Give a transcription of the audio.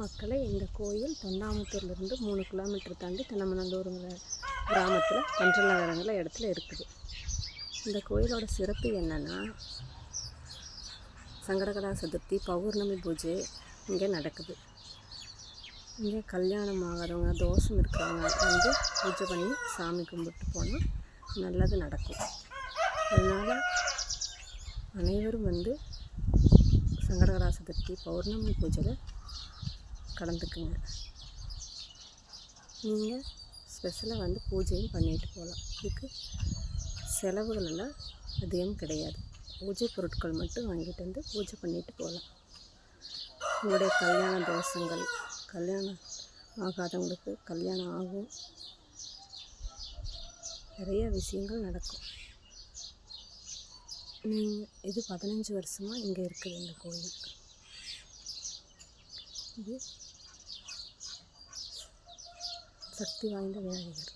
மக்களை இந்த கோயில் தொண்டாமுத்தூர்லேருந்து 3 கிலோமீட்டர் தாண்டி தென்னமனந்தூருங்கிற கிராமத்தில் பஞ்சநகரங்கிற இடத்துல இருக்குது. இந்த கோயிலோட சிறப்பு என்னென்னா, சங்கடகரா சதுர்த்தி, பௌர்ணமி பூஜை இங்கே நடக்குது. இங்கே கல்யாணம் ஆகாதவங்க, தோஷம் இருக்கிறவங்க வந்து பூஜை பண்ணி சாமி கும்பிட்டு போனால் நல்லது நடக்கும். அதனால் அனைவரும் வந்து சங்கடகரா சதுர்த்தி, பௌர்ணமி பூஜையில் கலந்துக்குங்க. நீங்கள் ஸ்பெஷலாக வந்து பூஜையும் பண்ணிட்டு போகலாம். இதுக்கு செலவுகள் எல்லாம் அதிகம் கிடையாது. பூஜை பொருட்கள் மட்டும் வாங்கிட்டு வந்து பூஜை பண்ணிட்டு போகலாம். உங்களுடைய கல்யாண தோஷங்கள், கல்யாணம் ஆகாதவங்களுக்கு கல்யாணம் ஆகும், நிறைய விஷயங்கள் நடக்கும். இது 15 வருஷமாக இங்கே இருக்குது இந்த கோயில். இது சக்தி வாய்ந்த விநாயகர்.